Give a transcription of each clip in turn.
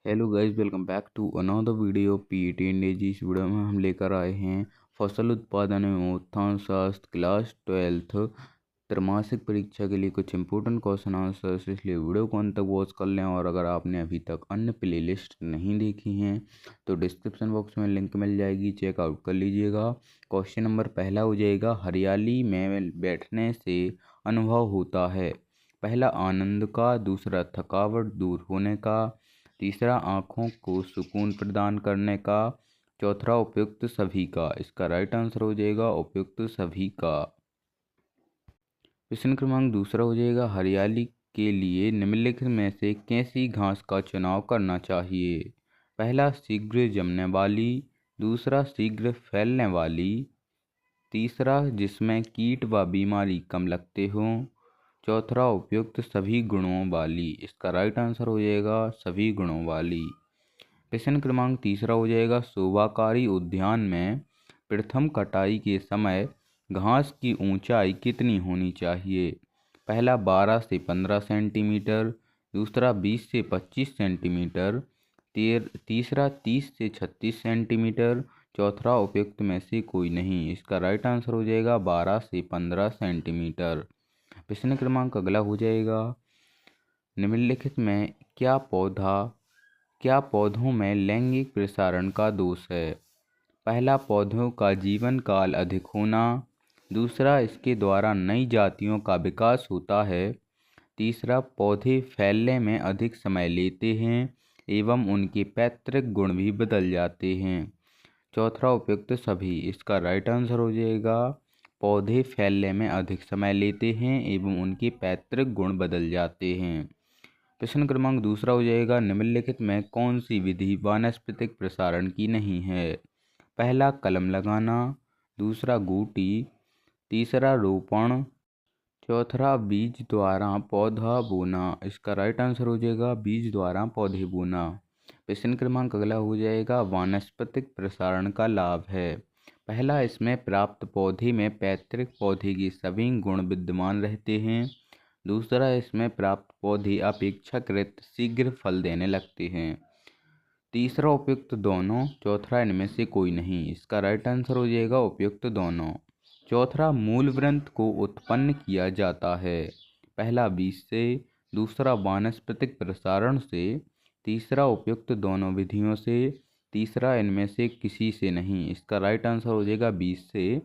Hello guys, welcome back to another video PET India ji. इस video में हम लेकर आए हैं फसल उत्पादन एवं उत्थान शास्त्र क्लास 12th त्रैमासिक परीक्षा के लिए कुछ इंपॉर्टेंट क्वेश्चन आंसर्स। इसलिए वीडियो को अंत तक वॉच कर लें। और अगर आपने अभी तक अन्य प्लेलिस्ट नहीं देखी हैं तो डिस्क्रिप्शन बॉक्स में लिंक मिल जाएगी, चेकआउट कर लीजिएगा। क्वेश्चन नंबर पहला हो जाएगा, हरियाली में बैठने से अनुभव होता है। पहला आनंद का, दूसरा थकावट दूर होने का, तीसरा आँखों को सुकून प्रदान करने का, चौथा उपयुक्त सभी का। इसका राइट आंसर हो जाएगा उपयुक्त सभी का। प्रश्न क्रमांक दूसरा हो जाएगा, हरियाली के लिए निम्नलिखित में से कैसी घास का चुनाव करना चाहिए। पहला शीघ्र जमने वाली, दूसरा शीघ्र फैलने वाली, तीसरा जिसमें कीट व बीमारी कम लगते हों, चौथा उपयुक्त सभी गुणों वाली। इसका राइट आंसर हो जाएगा सभी गुणों वाली। प्रश्न क्रमांक तीसरा हो जाएगा, शोभाकारी उद्यान में प्रथम कटाई के समय घास की ऊंचाई कितनी होनी चाहिए। पहला 12 से 15 सेंटीमीटर, दूसरा 20 से 25 सेंटीमीटर, तीसरा 30 से 36 सेंटीमीटर, चौथा उपयुक्त में से कोई नहीं। इसका राइट आंसर हो जाएगा 12 से 15 सेंटीमीटर। प्रश्न क्रमांक अगला हो जाएगा, निम्नलिखित में क्या पौधों में लैंगिक प्रसारण का दोष है। पहला पौधों का जीवन काल अधिक होना, दूसरा इसके द्वारा नई जातियों का विकास होता है, तीसरा पौधे फैलने में अधिक समय लेते हैं एवं उनके पैतृक गुण भी बदल जाते हैं, चौथा उपयुक्त सभी। इसका राइट आंसर हो जाएगा पौधे फैलने में अधिक समय लेते हैं एवं उनके पैतृक गुण बदल जाते हैं। प्रश्न क्रमांक दूसरा हो जाएगा, निम्नलिखित में कौन सी विधि वानस्पतिक प्रसारण की नहीं है। पहला कलम लगाना, दूसरा गूटी, तीसरा रोपण, चौथा बीज द्वारा पौधा बोना। इसका राइट आंसर हो जाएगा बीज द्वारा पौधे बोना। प्रश्न क्रमांक अगला हो जाएगा, वानस्पतिक प्रसारण का लाभ है। पहला, इसमें प्राप्त पौधे में पैतृक पौधे के सभी गुण विद्यमान रहते हैं, दूसरा इसमें प्राप्त पौधे अपेक्षाकृत शीघ्र फल देने लगते हैं, तीसरा उपयुक्त दोनों, चौथा इनमें से कोई नहीं। इसका राइट आंसर हो जाएगा उपयुक्त दोनों। चौथा, मूल वृंत को उत्पन्न किया जाता है। पहला बीज से, दूसरा वानस्पतिक प्रसारण से, तीसरा उपयुक्त दोनों विधियों से, तीसरा इनमें से किसी से नहीं। इसका राइट आंसर हो जाएगा बीज से।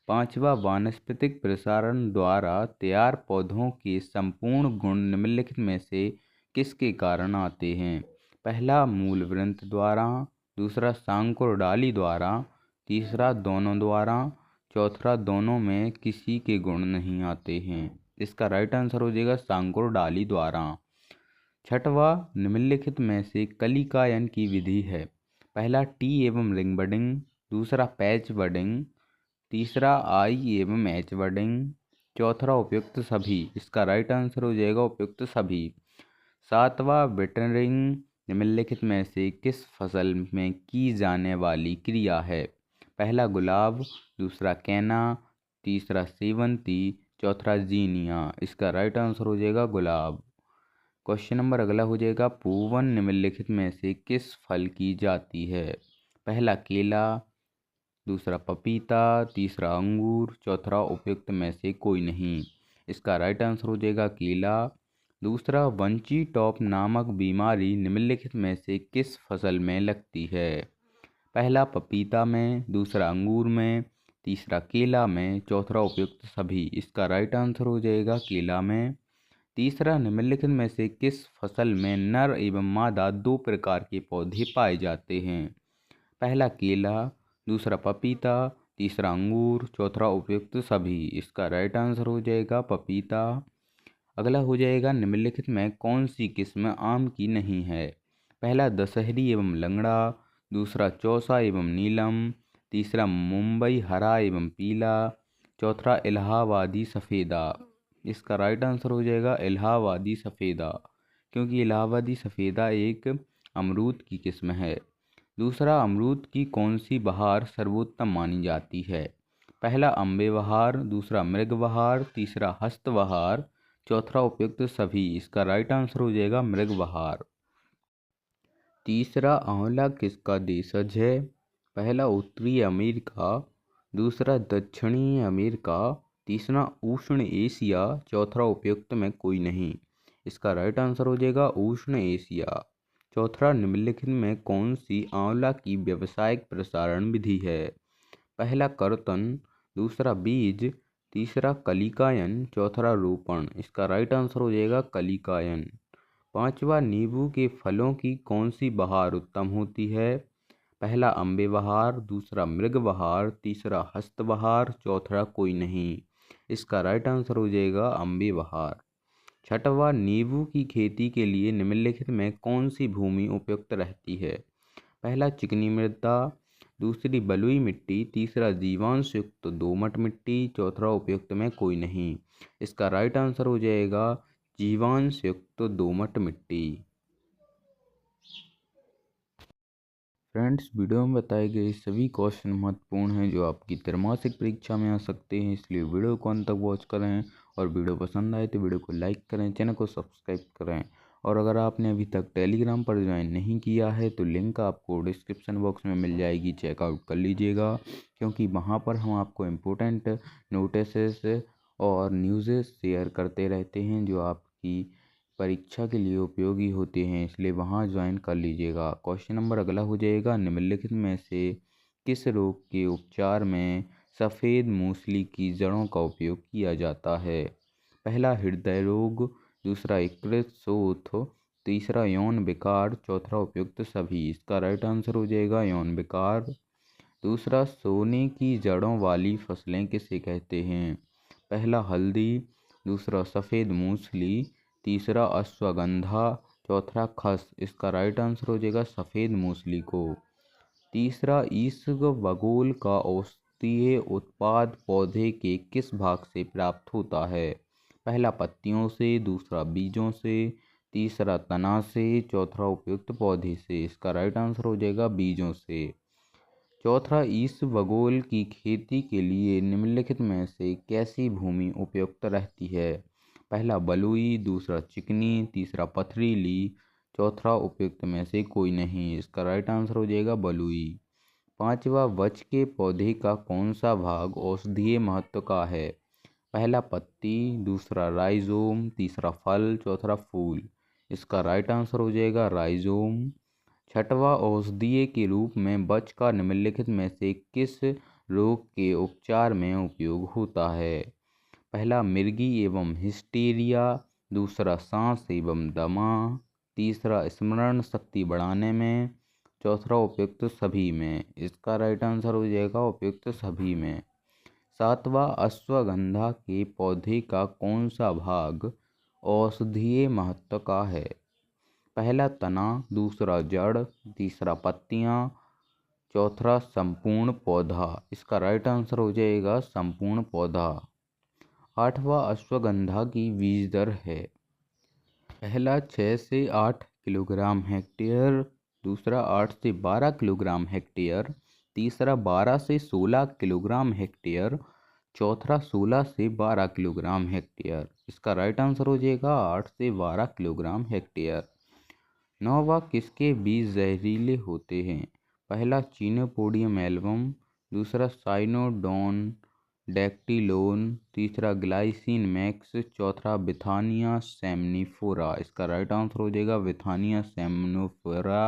पांचवा, वानस्पतिक प्रसारण द्वारा तैयार पौधों के संपूर्ण गुण निम्नलिखित में से किसके कारण आते हैं। पहला मूल वृंत द्वारा, दूसरा शांकुर डाली द्वारा, तीसरा दोनों द्वारा, चौथा दोनों में किसी के गुण नहीं आते हैं। इसका राइट आंसर हो जाएगा शांकुर डाली द्वारा। छठवा, निम्नलिखित में से कलिकायन की विधि है। पहला टी एवं रिंग बडिंग, दूसरा पैच बडिंग, तीसरा आई एवं एच बडिंग, चौथा उपयुक्त सभी। इसका राइट आंसर हो जाएगा उपयुक्त सभी। सातवां, विटरिंग निम्नलिखित में से किस फसल में की जाने वाली क्रिया है। पहला गुलाब, दूसरा कैना, तीसरा सेवंती, चौथा जीनिया। इसका राइट आंसर हो जाएगा गुलाब। क्वेश्चन नंबर अगला हो जाएगा, पूवन निम्नलिखित में से किस फल की जाती है। पहला केला, दूसरा पपीता, तीसरा अंगूर, चौथा उपयुक्त में से कोई नहीं। इसका राइट आंसर हो जाएगा केला। दूसरा, वंची टॉप नामक बीमारी निम्नलिखित में से किस फसल में लगती है। पहला पपीता में, दूसरा अंगूर में, तीसरा केला में, चौथा उपयुक्त सभी। इसका राइट आंसर हो जाएगा केला में। तीसरा, निम्नलिखित में से किस फसल में नर एवं मादा दो प्रकार के पौधे पाए जाते हैं। पहला केला, दूसरा पपीता, तीसरा अंगूर, चौथा उपयुक्त सभी। इसका राइट आंसर हो जाएगा पपीता। अगला हो जाएगा, निम्नलिखित में कौन सी किस्म आम की नहीं है। पहला दशहरी एवं लंगड़ा, दूसरा चौसा एवं नीलम, तीसरा मुंबई हरा एवं पीला, चौथा इलाहाबादी सफ़ेदा। इसका राइट आंसर हो जाएगा इलाहाबादी सफ़ेदा, क्योंकि इलाहाबादी सफ़ेदा एक अमरूद की किस्म है। दूसरा, अमरूद की कौन सी बहार सर्वोत्तम मानी जाती है। पहला अम्बे बहार, दूसरा मृग बहार, तीसरा हस्त बहार, चौथा उपयुक्त सभी। इसका राइट आंसर हो जाएगा मृग बहार। तीसरा, आंवला किसका देशज है? पहला, उत्तरी अमेरिका। दूसरा, दक्षिणी अमेरिका। तीसरा, उष्ण एशिया। चौथा, उपयुक्त में कोई नहीं। इसका राइट आंसर हो जाएगा उष्ण एशिया। चौथा, निम्नलिखित में कौन सी आंवला की व्यावसायिक प्रसारण विधि है? पहला, कर्तन। दूसरा, बीज। तीसरा, कलिकायन। चौथा, रोपण। इसका राइट आंसर हो जाएगा कलिकायन। पांचवा, नींबू के फलों की कौन सी बहार उत्तम होती है? पहला, अम्बे बहार। दूसरा, मृग बहार। तीसरा, हस्त बहार। चौथा, कोई नहीं। इसका राइट आंसर हो जाएगा अम्बे बहार। छठवा, नींबू की खेती के लिए निम्नलिखित में कौन सी भूमि उपयुक्त रहती है? पहला, चिकनी मृदा। दूसरी, बलुई मिट्टी। तीसरा, जीवांश युक्त दोमट मिट्टी। चौथा, उपयुक्त में कोई नहीं। इसका राइट आंसर हो जाएगा जीवांश युक्त दोमट मिट्टी। फ्रेंड्स, वीडियो में बताए गए सभी क्वेश्चन महत्वपूर्ण हैं जो आपकी त्रैमासिक परीक्षा में आ सकते हैं, इसलिए वीडियो को अंत तक वॉच करें। और वीडियो पसंद आए तो वीडियो को लाइक करें, चैनल को सब्सक्राइब करें। और अगर आपने अभी तक टेलीग्राम पर ज्वाइन नहीं किया है तो लिंक आपको डिस्क्रिप्शन बॉक्स में मिल जाएगी, चेकआउट कर लीजिएगा, क्योंकि वहाँ पर हम आपको इम्पोर्टेंट नोटिस और न्यूज़ शेयर करते रहते हैं जो आपकी परीक्षा के लिए उपयोगी होते हैं, इसलिए वहाँ ज्वाइन कर लीजिएगा। क्वेश्चन नंबर अगला हो जाएगा, निम्नलिखित में से किस रोग के उपचार में सफ़ेद मूसली की जड़ों का उपयोग किया जाता है? पहला, हृदय रोग। दूसरा, यकृत शोथ। तीसरा, यौन विकार। चौथा, उपयुक्त सभी। इसका राइट आंसर हो जाएगा यौन विकार। दूसरा, सोने की जड़ों वाली फसलें किसे कहते हैं? पहला, हल्दी। दूसरा, सफ़ेद मूसली। तीसरा, अश्वगंधा। चौथा, खस। इसका राइट आंसर हो जाएगा सफ़ेद मूसली को। तीसरा, इसबगोल का औषधीय उत्पाद पौधे के किस भाग से प्राप्त होता है? पहला, पत्तियों से। दूसरा, बीजों से। तीसरा, तना से। चौथा, उपयुक्त पौधे से। इसका राइट आंसर हो जाएगा बीजों से। चौथा, इसबगोल की खेती के लिए निम्नलिखित में से कैसी भूमि उपयुक्त रहती है? पहला, बलुई। दूसरा, चिकनी। तीसरा, पथरीली। चौथा, उपयुक्त में से कोई नहीं। इसका राइट आंसर हो जाएगा बलुई। पांचवा, वृक्ष के पौधे का कौन सा भाग औषधीय महत्व का है? पहला, पत्ती। दूसरा, राइजोम। तीसरा, फल। चौथा, फूल। इसका राइट आंसर हो जाएगा राइजोम। छठवां, औषधीय के रूप में वृक्ष का निम्नलिखित में से किस रोग के उपचार में उपयोग होता है? पहला, मिर्गी एवं हिस्टीरिया। दूसरा, सांस एवं दमा। तीसरा, स्मरण शक्ति बढ़ाने में। चौथा, उपयुक्त सभी में। इसका राइट आंसर हो जाएगा उपयुक्त सभी में। सातवां, अश्वगंधा के पौधे का कौन सा भाग औषधीय महत्व का है? पहला, तना। दूसरा, जड़। तीसरा, पत्तियां। चौथा, संपूर्ण पौधा। इसका राइट आंसर हो जाएगा संपूर्ण पौधा। आठवां, अश्वगंधा की बीज दर है? पहला, 6 से 8 किलोग्राम हेक्टेयर। दूसरा, 8 से 12 किलोग्राम हेक्टेयर। तीसरा, 12 से 16 किलोग्राम हेक्टेयर। चौथा, 16 से 12 किलोग्राम हेक्टेयर। इसका राइट आंसर हो जाएगा 8 से 12 किलोग्राम हेक्टेयर। नौवा, किसके बीज जहरीले होते हैं? पहला, चीनोपोडियम एल्बम। दूसरा, साइनोडोन डैक्टिलोन। तीसरा, ग्लाइसिन मैक्स। चौथा, बिथानिया सेमनीफोरा। इसका राइट आंसर हो जाएगा बिथानिया सेमनीफोरा।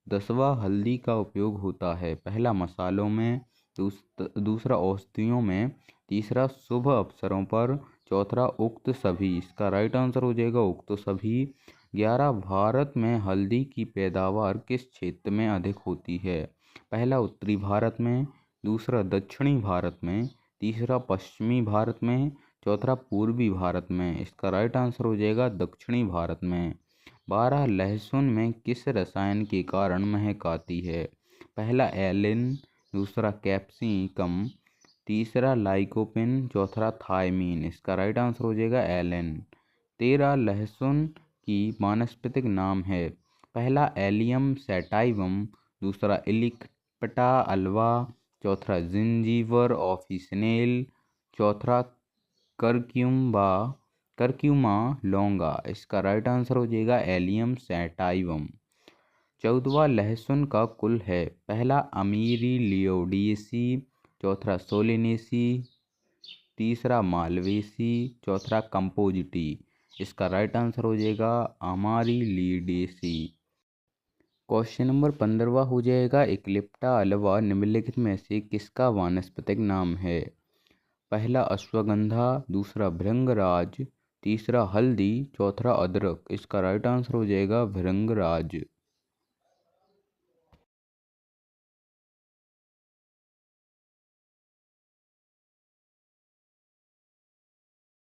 दसवां, हल्दी का उपयोग होता है? पहला, मसालों में। दूसरा, औषधियों में। तीसरा, शुभ अवसरों पर। चौथा, उक्त सभी। इसका राइट आंसर हो जाएगा उक्त सभी। 11, भारत में हल्दी की पैदावार किस क्षेत्र में अधिक होती है? पहला, उत्तरी भारत में। दूसरा, दक्षिणी भारत में। तीसरा, पश्चिमी भारत में। चौथा, पूर्वी भारत में। इसका राइट आंसर हो जाएगा दक्षिणी भारत में। 12, लहसुन में किस रसायन के कारण महक आती है? पहला, एलिन। दूसरा, कैप्सिकम। तीसरा, लाइकोपिन। चौथा, थायमीन। इसका राइट आंसर हो जाएगा एलिन। 13, लहसुन की वानस्पतिक नाम है? पहला, एलियम सैटाइवम। दूसरा, इलिक्पटा अल्वा। चौथा, जिंजीवर ऑफिसिनेल। चौथा, करक्यूम्बा करक्यूमा लौंगा। इसका राइट आंसर हो जाएगा एलियम सैटाइवम। 14वां लहसुन का कुल है। पहला अमीरीलियोडिएसी, चौथा सोलेनेसी, तीसरा मालवेसी, चौथा कंपोजिटी। इसका राइट आंसर हो जाएगा अमारीलिडेसी। क्वेश्चन नंबर 15वां हो जाएगा, इक्लिप्टा अल्वा निम्नलिखित में से किसका वानस्पतिक नाम है? पहला अश्वगंधा, दूसरा भृंगराज, तीसरा हल्दी, चौथा अदरक। इसका राइट आंसर हो जाएगा भृंगराज।